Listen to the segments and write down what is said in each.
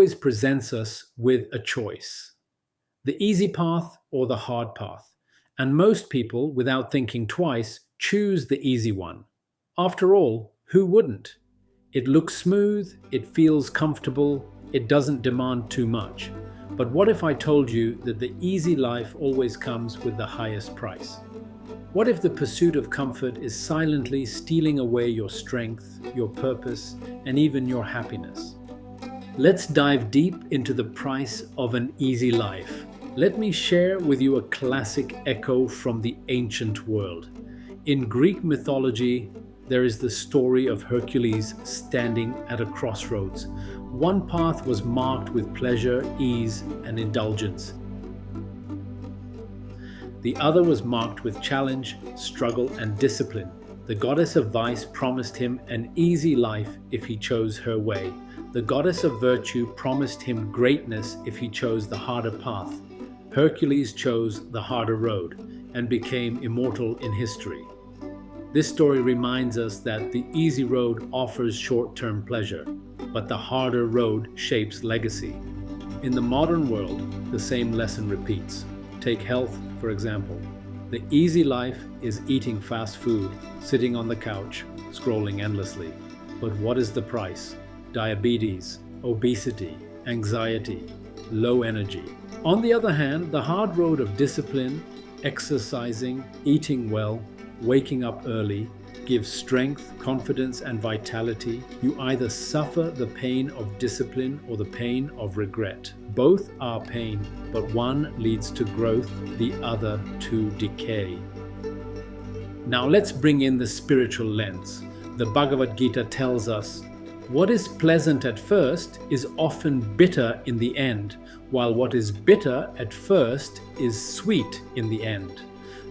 always presents us with a choice: the easy path or the hard path. And most people, without thinking twice, choose the easy one. After all, who wouldn't? It looks smooth, it feels comfortable, it doesn't demand too much. But what if I told you that the easy life always comes with the highest price? What if the pursuit of comfort is silently stealing away your strength, your purpose, and even your happiness? Let's dive deep into the price of an easy life. Let me share with you a classic echo from the ancient world. In Greek mythology, there is the story of Hercules standing at a crossroads. One path was marked with pleasure, ease, and indulgence. The other was marked with challenge, struggle, and discipline. The goddess of vice promised him an easy life if he chose her way. The goddess of virtue promised him greatness if he chose the harder path. Hercules chose the harder road and became immortal in history. This story reminds us that the easy road offers short-term pleasure, but the harder road shapes legacy. In the modern world, the same lesson repeats. Take health, for example. The easy life is eating fast food, sitting on the couch, scrolling endlessly. But what is the price? Diabetes, obesity, anxiety, low energy. On the other hand, the hard road of discipline, exercising, eating well, waking up early, gives strength, confidence, and vitality. You either suffer the pain of discipline or the pain of regret. Both are pain, but one leads to growth, the other to decay. Now let's bring in the spiritual lens. The Bhagavad Gita tells us, what is pleasant at first is often bitter in the end, while what is bitter at first is sweet in the end.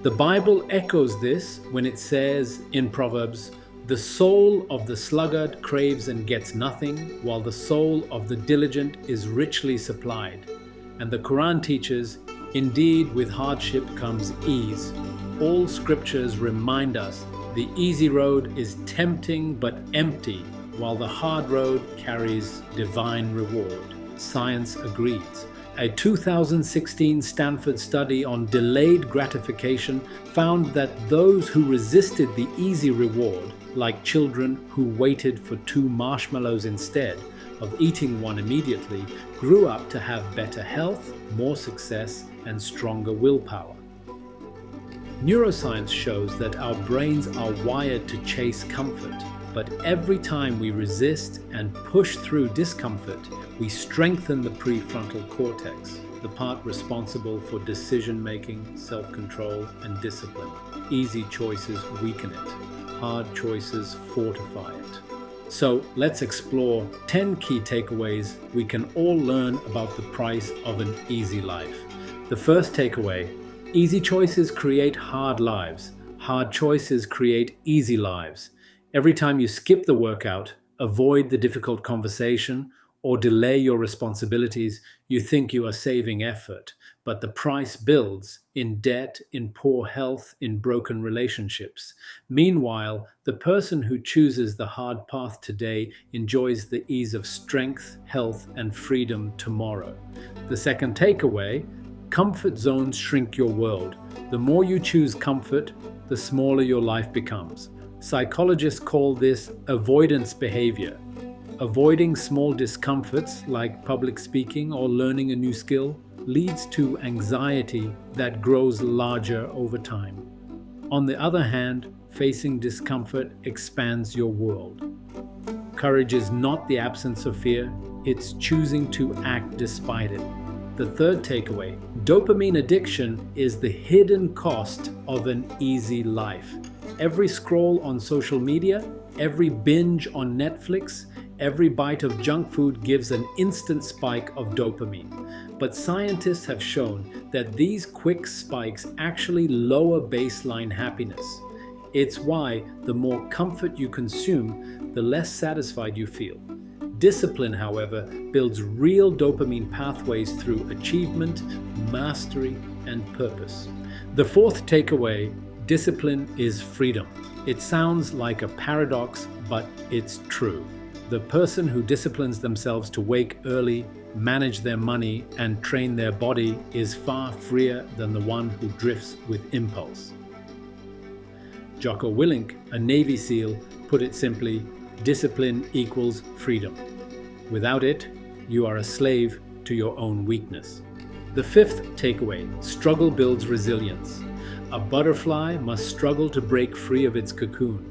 The Bible echoes this when it says in Proverbs, "The soul of the sluggard craves and gets nothing, while the soul of the diligent is richly supplied." And the Quran teaches, "Indeed, with hardship comes ease." All scriptures remind us the easy road is tempting but empty, while the hard road carries divine reward. Science agrees. A 2016 Stanford study on delayed gratification found that those who resisted the easy reward, like children who waited for 2 marshmallows instead of eating one immediately, grew up to have better health, more success, and stronger willpower. Neuroscience shows that our brains are wired to chase comfort, but every time we resist and push through discomfort, we strengthen the prefrontal cortex, the part responsible for decision-making, self-control, and discipline. Easy choices weaken it. Hard choices fortify it. So let's explore 10 key takeaways we can all learn about the price of an easy life. The first takeaway: easy choices create hard lives. Hard choices create easy lives. Every time you skip the workout, avoid the difficult conversation, or delay your responsibilities, you think you are saving effort, but the price builds in debt, in poor health, in broken relationships. Meanwhile, the person who chooses the hard path today enjoys the ease of strength, health, and freedom tomorrow. The second takeaway: comfort zones shrink your world. The more you choose comfort, the smaller your life becomes. Psychologists call this avoidance behavior. Avoiding small discomforts like public speaking or learning a new skill leads to anxiety that grows larger over time. On the other hand, facing discomfort expands your world. Courage is not the absence of fear, it's choosing to act despite it. The third takeaway: dopamine addiction is the hidden cost of an easy life. Every scroll on social media, every binge on Netflix, every bite of junk food gives an instant spike of dopamine. But scientists have shown that these quick spikes actually lower baseline happiness. It's why the more comfort you consume, the less satisfied you feel. Discipline, however, builds real dopamine pathways through achievement, mastery, and purpose. The fourth takeaway: discipline is freedom. It sounds like a paradox, but it's true. The person who disciplines themselves to wake early, manage their money, and train their body is far freer than the one who drifts with impulse. Jocko Willink, a Navy SEAL, put it simply, discipline equals freedom. Without it, you are a slave to your own weakness. The fifth takeaway, struggle builds resilience. A butterfly must struggle to break free of its cocoon.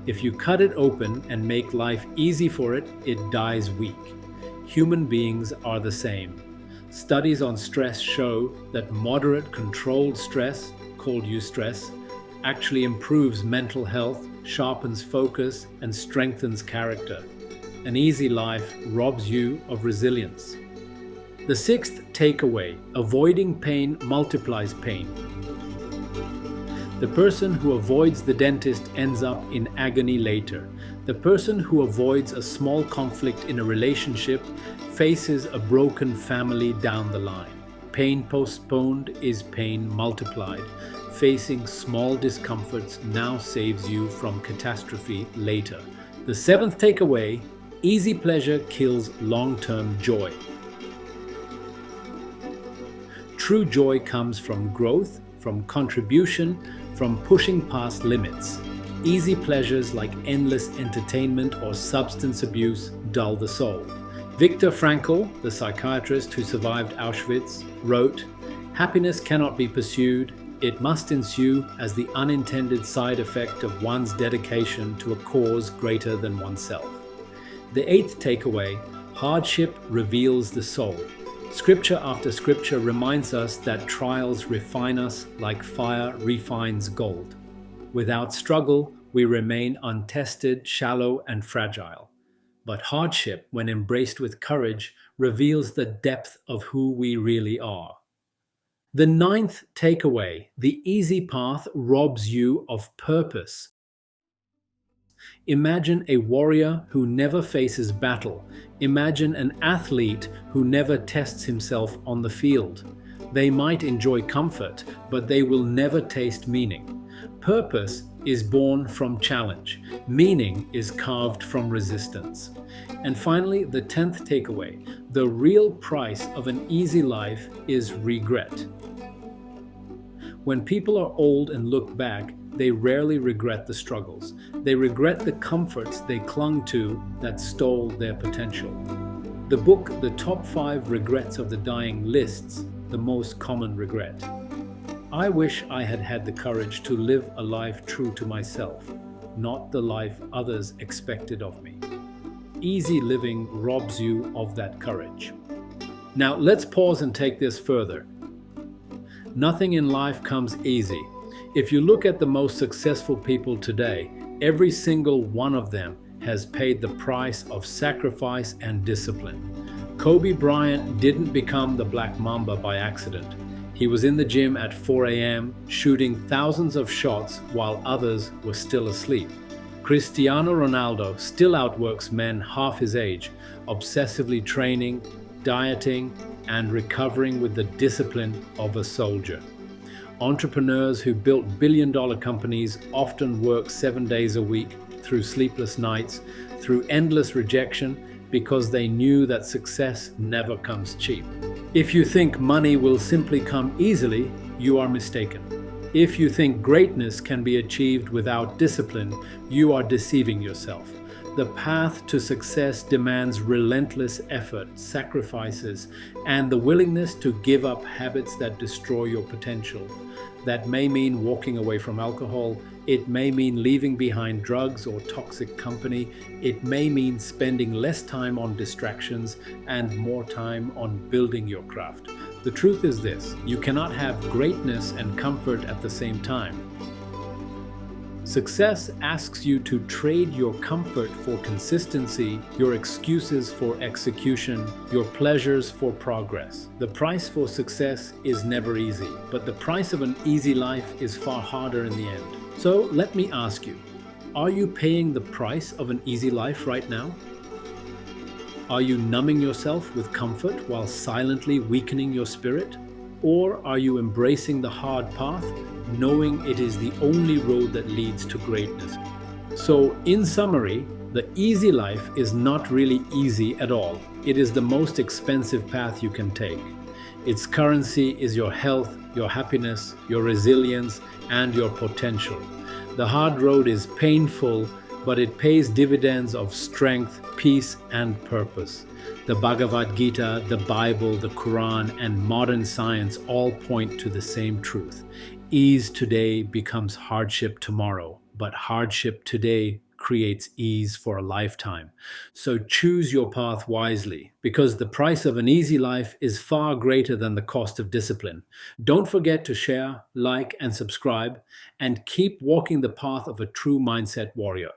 If you cut it open and make life easy for it, it dies weak. Human beings are the same. Studies on stress show that moderate controlled stress, called eustress, actually improves mental health, sharpens focus, and strengthens character. An easy life robs you of resilience. The sixth takeaway, avoiding pain multiplies pain. The person who avoids the dentist ends up in agony later. The person who avoids a small conflict in a relationship faces a broken family down the line. Pain postponed is pain multiplied. Facing small discomforts now saves you from catastrophe later. The seventh takeaway, easy pleasure kills long-term joy. True joy comes from growth, from contribution, from pushing past limits. Easy pleasures like endless entertainment or substance abuse dull the soul. Viktor Frankl, the psychiatrist who survived Auschwitz, wrote, "Happiness cannot be pursued, it must ensue as the unintended side effect of one's dedication to a cause greater than oneself." The eighth takeaway, hardship reveals the soul. Scripture after scripture reminds us that trials refine us like fire refines gold. Without struggle, we remain untested, shallow, and fragile. But hardship, when embraced with courage, reveals the depth of who we really are. The ninth takeaway, the easy path robs you of purpose. Imagine a warrior who never faces battle. Imagine an athlete who never tests himself on the field. They might enjoy comfort, but they will never taste meaning. Purpose is born from challenge. Meaning is carved from resistance. And finally, the 10th takeaway, the real price of an easy life is regret. When people are old and look back, they rarely regret the struggles. They regret the comforts they clung to that stole their potential. The book, The Top 5 Regrets of the Dying, lists the most common regret. I wish I had had the courage to live a life true to myself, not the life others expected of me. Easy living robs you of that courage. Now let's pause and take this further. Nothing in life comes easy. If you look at the most successful people today, every single one of them has paid the price of sacrifice and discipline. Kobe Bryant didn't become the Black Mamba by accident. He was in the gym at 4 a.m. shooting thousands of shots while others were still asleep. Cristiano Ronaldo still outworks men half his age, obsessively training, dieting, and recovering with the discipline of a soldier. Entrepreneurs who built billion-dollar companies often work 7 days a week through sleepless nights, through endless rejection, because they knew that success never comes cheap. If you think money will simply come easily, you are mistaken. If you think greatness can be achieved without discipline, you are deceiving yourself. The path to success demands relentless effort, sacrifices, and the willingness to give up habits that destroy your potential. That may mean walking away from alcohol. It may mean leaving behind drugs or toxic company. It may mean spending less time on distractions and more time on building your craft. The truth is this: you cannot have greatness and comfort at the same time. Success asks you to trade your comfort for consistency, your excuses for execution, your pleasures for progress. The price for success is never easy, but the price of an easy life is far harder in the end. So let me ask you, are you paying the price of an easy life right now? Are you numbing yourself with comfort while silently weakening your spirit? Or are you embracing the hard path, knowing it is the only road that leads to greatness? So, in summary, the easy life is not really easy at all. it is the most expensive path you can take. Its currency is your health, your happiness, your resilience, and your potential. The hard road is painful, but it pays dividends of strength, peace, and purpose. The Bhagavad Gita, the Bible, the Quran, and modern science all point to the same truth. Ease today becomes hardship tomorrow, but hardship today creates ease for a lifetime. So choose your path wisely, because the price of an easy life is far greater than the cost of discipline. Don't forget to share, like, and subscribe, and keep walking the path of a true mindset warrior.